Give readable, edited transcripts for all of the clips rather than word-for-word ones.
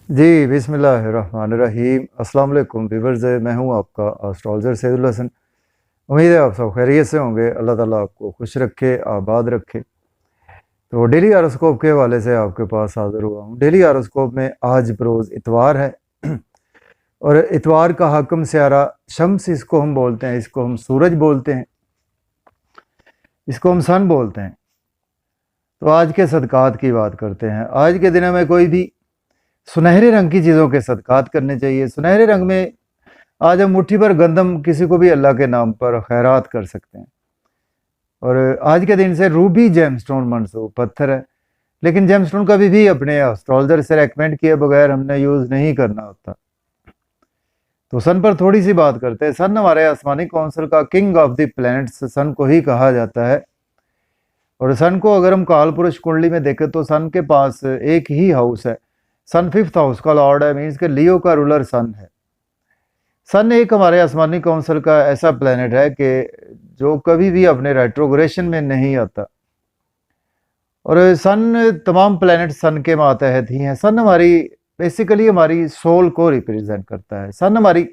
जी, बिस्मिल्लाहिर्रहमानिर्रहीम। अस्सलाम वालेकुम व्यूअर्स, मैं हूँ आपका एस्ट्रोलॉजर सैदुल हसन। उम्मीद है आप सब खैरियत से होंगे। अल्लाह ताला आपको खुश रखे, आबाद रखे। तो डेली हॉरोस्कोप के हवाले से आपके पास हाज़िर हुआ हूँ। डेली हॉरोस्कोप में आज बरोज़ इतवार है और इतवार का हाकिम सियारा शम्स इसको हम बोलते हैं, इसको हम सूरज बोलते हैं, इसको हम सन बोलते हैं। तो आज के सदक़ात की बात करते हैं। आज के दिन में कोई भी सुनहरे रंग की चीज़ों के सदक़ात करने चाहिए। सुनहरे रंग में आज हम मुट्ठी भर गंदम किसी को भी अल्लाह के नाम पर खैरात कर सकते हैं। और आज के दिन से रूबी जेमस्टोन मंसूब पत्थर है, लेकिन जेमस्टोन कभी भी अपने एस्ट्रोलॉजर से रेकमेंड किए बगैर हमने यूज़ नहीं करना होता। तो सन पर थोड़ी सी बात करते हैं। सन हमारे आसमानी काउंसिल का किंग ऑफ द प्लैनेट्स सन को ही कहा जाता है। और सन को अगर हम काल पुरुष कुंडली में देखें तो सन के पास एक ही हाउस है। सन 5th हाउस का लॉर्ड है, मीन्स के लियो का रूलर सन है। सन एक हमारे आसमानी काउंसिल का ऐसा प्लेनेट है कि जो कभी भी अपने रेट्रोग्रेशन में नहीं आता। और सन तमाम प्लेनेट सन के मातहत ही हैं। सन हमारी बेसिकली हमारी सोल को रिप्रेजेंट करता है। सन हमारी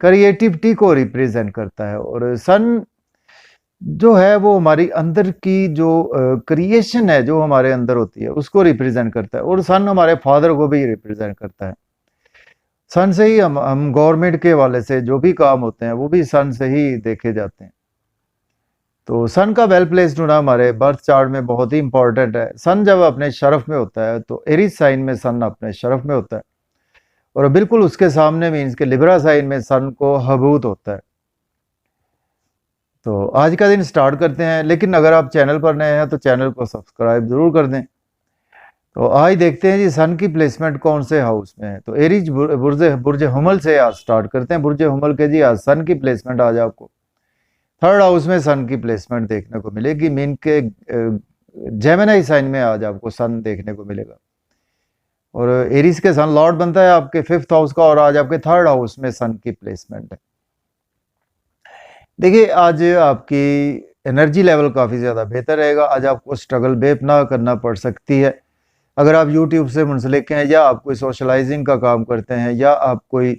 क्रिएटिविटी को रिप्रेजेंट करता है। और सन जो है वो हमारी अंदर की जो क्रिएशन है, जो हमारे अंदर होती है, उसको रिप्रेजेंट करता है। और सन हमारे फादर को भी रिप्रेजेंट करता है। सन से ही हम गवर्नमेंट के हवाले से जो भी काम होते हैं वो भी सन से ही देखे जाते हैं। तो सन का वेल प्लेस्ड होना हमारे बर्थ चार्ट में बहुत ही इंपॉर्टेंट है। सन जब अपने शरफ में होता है तो एरीज साइन में सन अपने शरफ में होता है, और बिल्कुल उसके सामने मीन्स के लिब्रा साइन में सन को हबूत होता है। तो आज का दिन स्टार्ट करते हैं, लेकिन अगर आप चैनल पर नए हैं तो चैनल को सब्सक्राइब जरूर कर दें। तो आज देखते हैं जी सन की प्लेसमेंट कौन से हाउस में है। तो एरीज बुर्ज हुमल से आज स्टार्ट करते हैं। बुर्ज हुमल के जी आज सन की प्लेसमेंट आज आपको 3rd हाउस में सन की प्लेसमेंट देखने को मिलेगी। मीन के जेमिनी साइन में आज आपको सन देखने को मिलेगा। और एरीज के सन लॉर्ड बनता है आपके 5th हाउस का, और आज आपके 3rd हाउस में सन की प्लेसमेंट है। देखिए आज आपकी एनर्जी लेवल काफ़ी ज़्यादा बेहतर रहेगा। आज आपको स्ट्रगल बेपनाह करना पड़ सकती है। अगर आप यूट्यूब से मुंसलिक हैं, या आप कोई सोशलाइजिंग का काम करते हैं, या आप कोई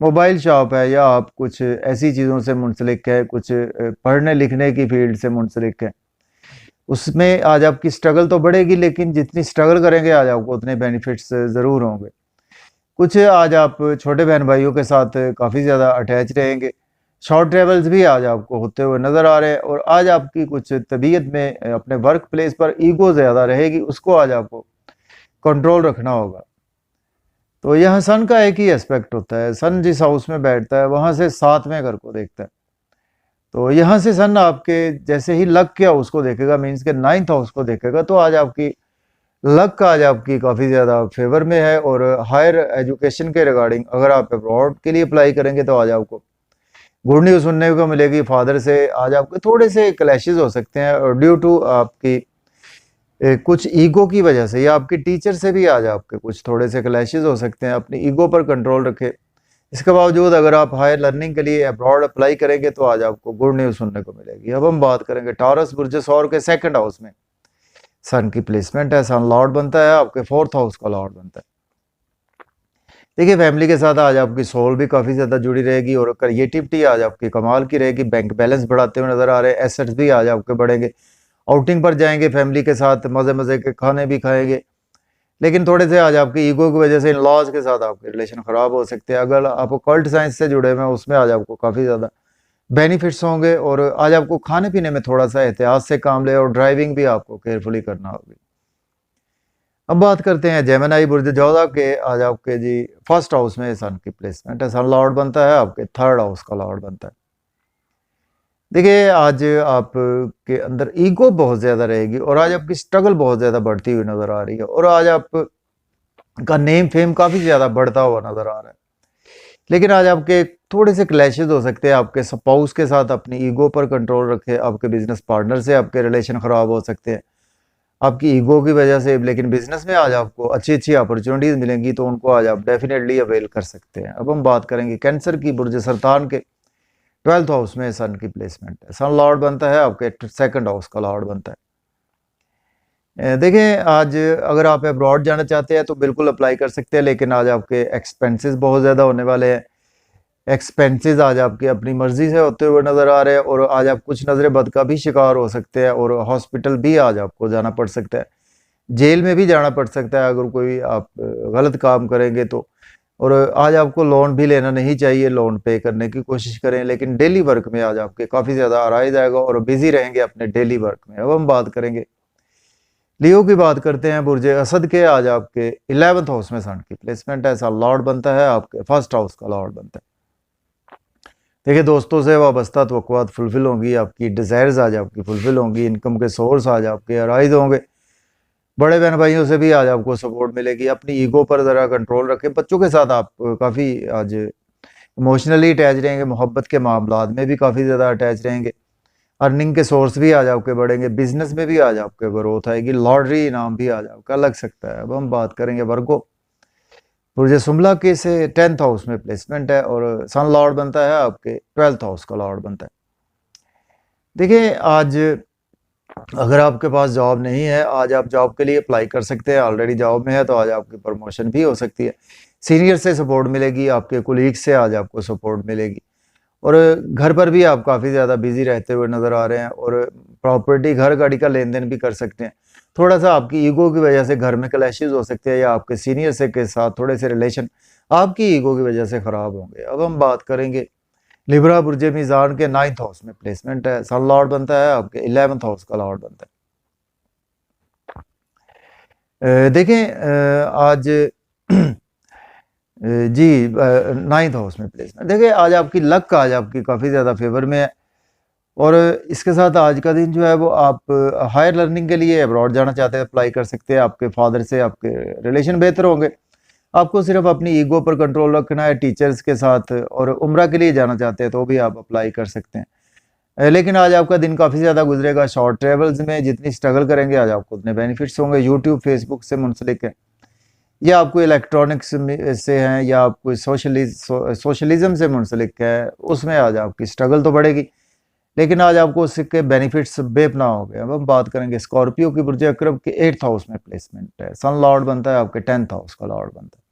मोबाइल शॉप है, या आप कुछ ऐसी चीज़ों से मुंसलिक है, कुछ पढ़ने लिखने की फील्ड से मुंसलिक है, उसमें आज आपकी स्ट्रगल तो बढ़ेगी, लेकिन जितनी स्ट्रगल करेंगे आज आपको उतने बेनिफिट्स ज़रूर होंगे। कुछ आज आप छोटे बहन भाइयों के साथ काफ़ी ज़्यादा अटैच रहेंगे। शॉर्ट ट्रेवल्स भी आज आपको होते हुए नज़र आ रहे हैं। और आज आपकी कुछ तबीयत में अपने वर्क प्लेस पर ईगो ज़्यादा रहेगी, उसको आज आपको कंट्रोल रखना होगा। तो यहाँ सन का एक ही एस्पेक्ट होता है। सन जिस हाउस में बैठता है वहाँ से 7वें घर को देखता है। तो यहाँ से सन आपके जैसे ही लक के हाउस को देखेगा, मीन्स के 9th हाउस को देखेगा, तो आज आपकी लक आज आपकी काफ़ी ज़्यादा फेवर में है। और हायर एजुकेशन के रिगार्डिंग अगर आप अब्रॉड के लिए अप्लाई करेंगे तो आज आपको गुड न्यूज़ सुनने को मिलेगी फादर से। आज आपके थोड़े से क्लैशेस हो सकते हैं, और ड्यू टू आपकी कुछ ईगो की वजह से, या आपके टीचर से भी आज आपके कुछ थोड़े से क्लैशेस हो सकते हैं। अपनी ईगो पर कंट्रोल रखें। इसके बावजूद अगर आप हायर लर्निंग के लिए अब्रॉड अप्लाई करेंगे तो आज आपको गुड न्यूज़ सुनने को मिलेगी। अब हम बात करेंगे टॉरस बुर्ज सौर के 2nd हाउस में सन की प्लेसमेंट है। सन लॉर्ड बनता है आपके 4th हाउस का लॉर्ड बनता है। देखिए फैमिली के साथ आज आपकी सोल भी काफ़ी ज़्यादा जुड़ी रहेगी, और क्रिएटिविटी आज आपकी कमाल की रहेगी। बैंक बैलेंस बढ़ाते हुए नज़र आ रहे हैं। एसेट्स भी आज आपके बढ़ेंगे। आउटिंग पर जाएंगे फैमिली के साथ, मज़े मज़े के खाने भी खाएंगे। लेकिन थोड़े से आज आपकी ईगो की वजह से इन लॉज के साथ आपके रिलेशन ख़राब हो सकते हैं। अगर आप कल्ट साइंस से जुड़े हुए हैं उसमें आज आपको काफ़ी ज़्यादा बेनिफिट्स होंगे। और आज आपको खाने पीने में थोड़ा सा एहतियात से काम ले, और ड्राइविंग भी आपको केयरफुली करना होगी। अब बात करते हैं जेमिनी बुर्ज जोधा के। आज आपके जी 1st हाउस में सन की प्लेसमेंट है। सन लॉर्ड बनता है आपके 3rd हाउस का लॉर्ड बनता है। देखिए आज आपके अंदर ईगो बहुत ज़्यादा रहेगी, और आज आपकी स्ट्रगल बहुत ज़्यादा बढ़ती हुई नज़र आ रही है। और आज आप का नेम फेम काफ़ी ज़्यादा बढ़ता हुआ नज़र आ रहा है। लेकिन आज आपके थोड़े से क्लैशेस हो सकते हैं आपके स्पाउस के साथ। अपनी ईगो पर कंट्रोल रखें। आपके बिजनेस पार्टनर से आपके रिलेशन ख़राब हो सकते हैं आपकी ईगो की वजह से। लेकिन बिजनेस में आज आपको अच्छी अच्छी अपॉर्चुनिटीज़ मिलेंगी, तो उनको आज आप डेफिनेटली अवेल कर सकते हैं। अब हम बात करेंगे कैंसर की। बुर्ज सरतान के 12th हाउस में सन की प्लेसमेंट है। सन लॉर्ड बनता है आपके 2nd हाउस का लॉर्ड बनता है। देखें, आज अगर आप अब्रॉड जाना चाहते हैं तो बिल्कुल अप्लाई कर सकते हैं, लेकिन आज आपके एक्सपेंसेस बहुत ज़्यादा होने वाले हैं। एक्सपेंसेस आज आपकी अपनी मर्जी से होते हुए नज़र आ रहे हैं, और आज आप कुछ नज़र बद का भी शिकार हो सकते हैं, और हॉस्पिटल भी आज आपको जाना पड़ सकता है, जेल में भी जाना पड़ सकता है अगर कोई आप गलत काम करेंगे तो। और आज आपको लोन भी लेना नहीं चाहिए, लोन पे करने की कोशिश करें, लेकिन डेली वर्क में आज आपके काफ़ी ज़्यादा आराइज आएगा और बिजी रहेंगे अपने डेली वर्क में। अब हम बात करेंगे लियो की, बात करते हैं बुर्ज असद के। आज आपके 11th हाउस में सन की प्लेसमेंट है, ऐसा लॉर्ड बनता है, आपके फर्स्ट हाउस का लॉर्ड बनता है। देखिए, दोस्तों से वाबस्ता तवक्कुआत फुलफिल होंगी, आपकी डिज़ायर्स आज आपकी फुलफिल होंगी, इनकम के सोर्स आज आपके अराइज होंगे, बड़े बहन भाइयों से भी आज आपको सपोर्ट मिलेगी। अपनी ईगो पर ज़रा कंट्रोल रखें। बच्चों के साथ आप काफ़ी आज इमोशनली अटैच रहेंगे, मोहब्बत के मामलात में भी काफ़ी ज़्यादा अटैच रहेंगे। अर्निंग के सोर्स भी आज आपके बढ़ेंगे, बिजनेस में भी आज आपके ग्रोथ आएगी, लॉटरी इनाम भी आज आपका लग सकता है। अब हम बात करेंगे वर्गो। बुर्ज सुमला के से 10th हाउस में प्लेसमेंट है, और सन लॉर्ड बनता है आपके 12th हाउस का लॉर्ड बनता है। देखिए, आज अगर आपके पास जॉब नहीं है, आज आप जॉब के लिए अप्लाई कर सकते हैं। ऑलरेडी जॉब में है तो आज आपकी प्रमोशन भी हो सकती है, सीनियर से सपोर्ट मिलेगी, आपके कोलीग से आज आपको सपोर्ट मिलेगी, और घर पर भी आप काफ़ी ज़्यादा बिजी रहते हुए नज़र आ रहे हैं, और प्रॉपर्टी घर गाड़ी का लेन देन भी कर सकते हैं। थोड़ा सा आपकी ईगो की वजह से घर में क्लैशेस हो सकते हैं, या आपके सीनियर से के साथ थोड़े से रिलेशन आपकी ईगो की वजह से ख़राब होंगे। अब हम बात करेंगे लिब्रा बुर्ज मीज़ान के 9th हाउस में प्लेसमेंट है, सन लॉर्ड बनता है, आपके 11th हाउस का लॉर्ड बनता है। देखें, आज जी 9th हाउस में प्लेसमेंट, देखिए आज आपकी लक आज आपकी काफ़ी ज़्यादा फेवर में है, और इसके साथ आज का दिन जो है वो आप हायर लर्निंग के लिए अब्रॉड जाना चाहते हैं, अप्लाई कर सकते हैं। आपके फादर से आपके रिलेशन बेहतर होंगे, आपको सिर्फ अपनी ईगो पर कंट्रोल रखना है टीचर्स के साथ, और उम्रा के लिए जाना चाहते हैं तो भी आप अप्लाई कर सकते हैं। लेकिन आज आपका दिन काफ़ी ज़्यादा गुजरेगा शॉर्ट ट्रेवल्स में, जितनी स्ट्रगल करेंगे आज आपको उतने बेनिफिट्स होंगे। यूट्यूब फेसबुक से मुंसलिक है, या आपको इलेक्ट्रॉनिक्स से हैं, या आपको सोशलिज्म से मुंसलिक है, उसमें आज आपकी स्ट्रगल तो बढ़ेगी, लेकिन आज आपको उसके बेनिफिट्स बेपना हो गए। अब हम बात करेंगे स्कॉर्पियो की बुर्ज अकरब के 8th हाउस में प्लेसमेंट है, सन लॉर्ड बनता है, आपके 10th हाउस का लॉर्ड बनता है।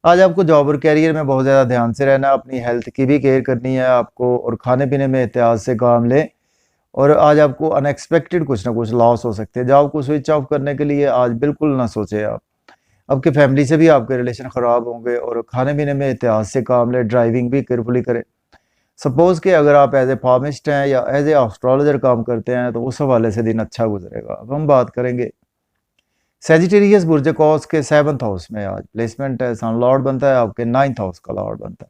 आज आपको जॉब और कैरियर में बहुत ज़्यादा ध्यान से रहना, अपनी हेल्थ की भी केयर करनी है आपको, और खाने पीने में एहतियात से काम लें। और आज आपको अनएक्सपेक्टेड कुछ ना कुछ लॉस हो सकते हैं, जॉब को स्विच ऑफ करने के लिए आज बिल्कुल ना सोचें आप। आपके फैमिली से भी आपके रिलेशन ख़राब होंगे, और खाने पीने में एहतियात से काम लें, ड्राइविंग भी केयरफुली करें। सपोज़ कि अगर आप एज ए फार्मिस्ट हैं या एज ए एस्ट्रोलॉजर काम करते हैं तो उस हवाले से दिन अच्छा गुजरेगा। अब हम बात करेंगे सेजिटेरियस बुर्ज कौस के 7th हाउस में आज प्लेसमेंट है, सन लॉर्ड बनता है, आपके 9th हाउस का लॉर्ड बनता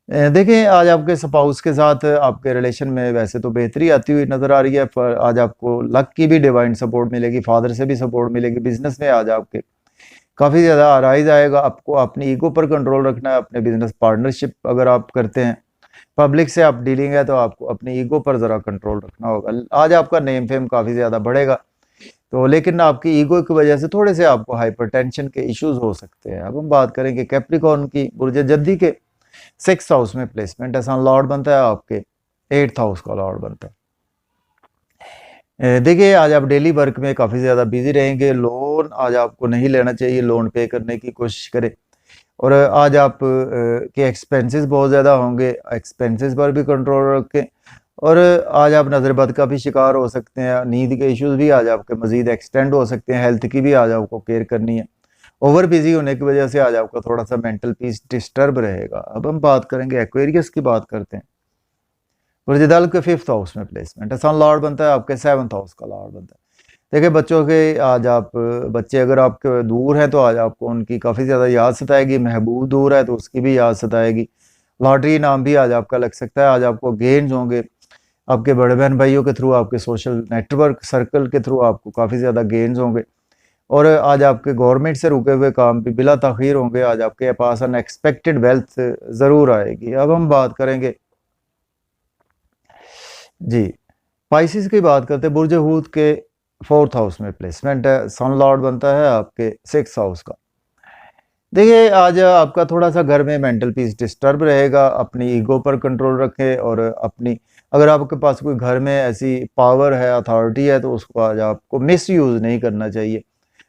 है। देखें, आज आपके स्पाउस के साथ आपके रिलेशन में वैसे तो बेहतरी आती हुई नज़र आ रही है, पर आज आपको लक की भी डिवाइन सपोर्ट मिलेगी, फादर से भी सपोर्ट मिलेगी। बिजनेस में आज आपके काफ़ी ज़्यादा राइज आएगा, आपको अपनी ईगो पर कंट्रोल रखना है। अपने बिजनेस पार्टनरशिप अगर आप करते हैं, पब्लिक से आप डीलिंग है, तो आपको अपनी ईगो पर ज़रा कंट्रोल रखना होगा। आज आपका नेम फेम काफ़ी ज़्यादा बढ़ेगा, तो लेकिन आपकी ईगो की वजह से थोड़े से आपको हाइपरटेंशन के इश्यूज हो सकते हैं। अब हम बात करेंगे कैप्रिकॉर्न की बुर्ज जद्दी के 6th हाउस में प्लेसमेंट है, सन लॉर्ड बनता है, आपके 8th हाउस का लॉर्ड बनता है। देखिए, आज आप डेली वर्क में काफ़ी ज़्यादा बिजी रहेंगे, लोन आज आपको नहीं लेना चाहिए, लोन पे करने की कोशिश करें। और आज आप के एक्सपेंसेस बहुत ज़्यादा होंगे, एक्सपेंसेस पर भी कंट्रोल रखें। और आज आप नज़रबद का भी शिकार हो सकते हैं, नींद के इश्यूज भी आज आपके मज़ीद एक्सटेंड हो सकते हैं, हेल्थ की भी आज आपको केयर करनी है। ओवर बिजी होने की वजह से आज आपका थोड़ा सा मेंटल पीस डिस्टर्ब रहेगा। अब हम बात करेंगे एक्वेरियस की, बात करते हैं बुर्ज के 5th हाउस में प्लेसमेंट है, सन लॉर्ड बनता है, आपके 7th हाउस का लॉर्ड बनता है। देखिए, बच्चों के आज आप बच्चे अगर आपके दूर हैं तो आज आपको उनकी काफ़ी ज़्यादा याद सताएगी, महबूब दूर है तो उसकी भी याद सताएगी। लॉटरी नाम भी आज आपका लग सकता है, आज आपको गेन्स होंगे, आपके बड़े बहन भाइयों के थ्रू, आपके सोशल नेटवर्क सर्कल के थ्रू आपको काफ़ी ज़्यादा गेन्स होंगे। और आज आपके गवर्नमेंट से रुके हुए काम भी बिला ताख़ीर होंगे, आज आपके पास अनएक्सपेक्टेड वेल्थ ज़रूर आएगी। अब हम बात करेंगे जी पाइसिस की, बात करते हैं बुर्ज हूत के 4th हाउस में प्लेसमेंट है, सन लॉर्ड बनता है, आपके 6th हाउस का। देखिए, आज आपका थोड़ा सा घर में मेंटल पीस डिस्टर्ब रहेगा, अपनी ईगो पर कंट्रोल रखें और अपनी अगर आपके पास कोई घर में ऐसी पावर है, अथॉरिटी है, तो उसको आज आपको मिस यूज़ नहीं करना चाहिए।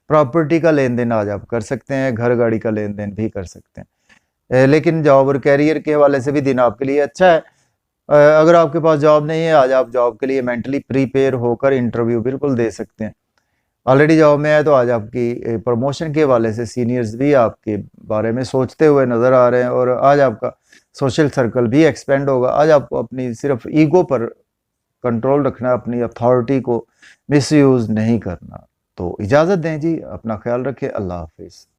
प्रॉपर्टी का लेन देन आज आप कर सकते हैं, घर गाड़ी का लेन देन भी कर सकते हैं। लेकिन जॉब और कैरियर के हवाले से भी दिन आपके लिए अच्छा है। अगर आपके पास जॉब नहीं है, आज आप जॉब के लिए मेंटली प्रिपेयर होकर इंटरव्यू बिल्कुल दे सकते हैं। ऑलरेडी जॉब में है तो आज आपकी प्रमोशन के हवाले से सीनियर्स भी आपके बारे में सोचते हुए नज़र आ रहे हैं, और आज आपका सोशल सर्कल भी एक्सपेंड होगा। आज आपको अपनी सिर्फ ईगो पर कंट्रोल रखना है, अपनी अथॉरिटी को मिसयूज़ नहीं करना। तो इजाज़त दें जी, अपना ख्याल रखें, अल्लाह हाफिज़।